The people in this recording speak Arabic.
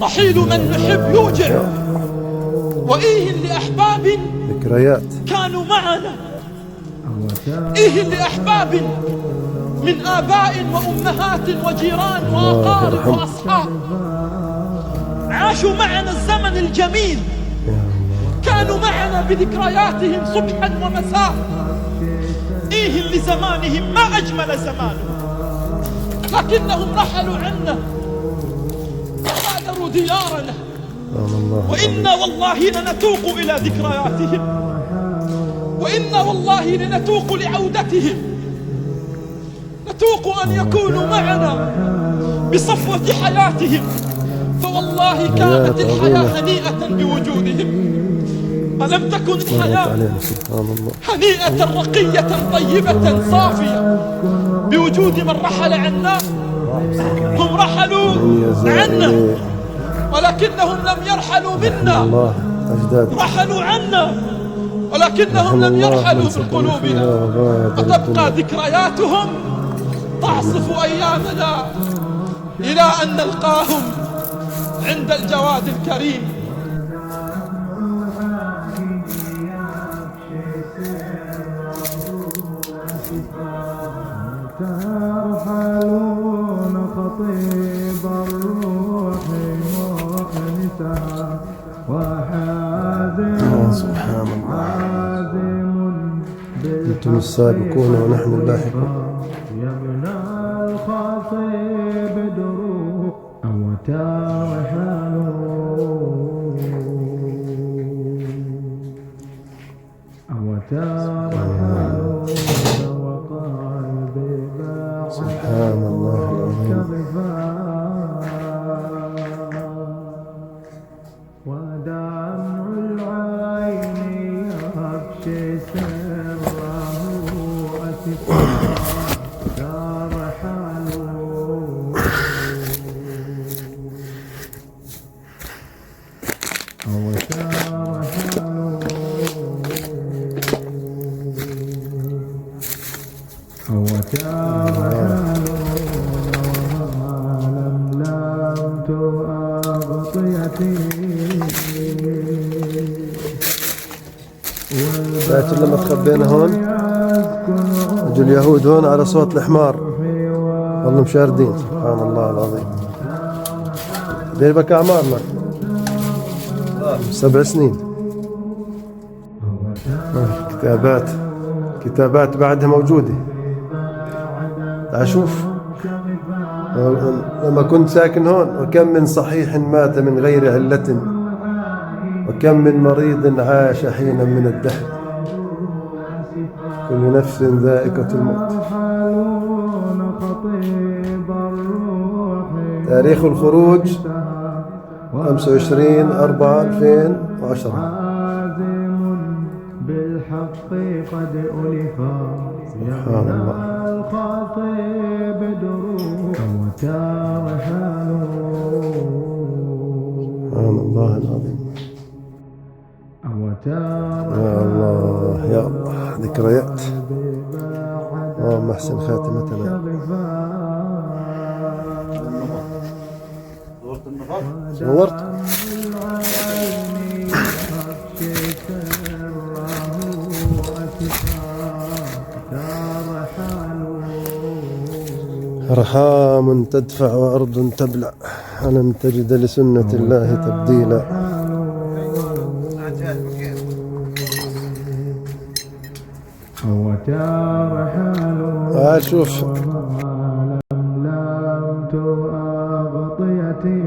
رحيل من نحب يوجع، وإيه لأحباب ذكريات كانوا معنا، إيه لأحباب من آباء وأمهات وجيران وأقارب وأصحاب عاشوا معنا الزمن الجميل، كانوا معنا بذكرياتهم صبحا ومساء. إيه لزمانهم ما أجمل زمانهم، لكنهم رحلوا عنا وغادروا ديارنا، وإنا والله لنتوق إلى ذكرياتهم، وإنا والله لنتوق لعودتهم، نتوق أن يكونوا معنا بصفوة حياتهم، فوالله كانت الحياة هنيئة بوجودهم. ألم تكن الحياة هنيئة رقية طيبة صافية بوجود من رحل عنا؟ هم رحلوا عنا ولكنهم لم يرحلوا منا، رحلوا عنا ولكنهم لم يرحلوا من قلوبنا، وتبقى ذكرياتهم تعصف أيامنا إلى أن نلقاهم عند الجواد الكريم. ترحلون خطيب الروح مؤنسها وحازم سبحان الله، أنتم السابقون ونحن اللاحقون. يمنى الخطيب دروب أو ترحلون سبحان الله العظيم. ودمع العين يبكي سره أسفا ترحلون أو ترحلون أو شايف لما تخبينا هون اجوا اليهود هون على صوت الحمار، والله مشاردين. سبحان الله العظيم. دير بك اعمارنا 7 سنين. كتابات بعدها موجودة. تعال شوف لما كنت ساكن هون، وكم من صحيح مات من غير علة، وكم من مريض عاش حينا من الدهر، كل نفس ذائقة الموت. تاريخ الخروج 25/4/2010. بالحق قد ألفا سبحان الله. الخطيب دروب وترحلون. سبحان الله العظيم. يا الله يا الله، ذكريات. اللهم احسن خاتمتنا. صورت أرحام تدفع وأرض تبلع، ألم تجد لسنة الله تبديلا. شوف لم أغطيتي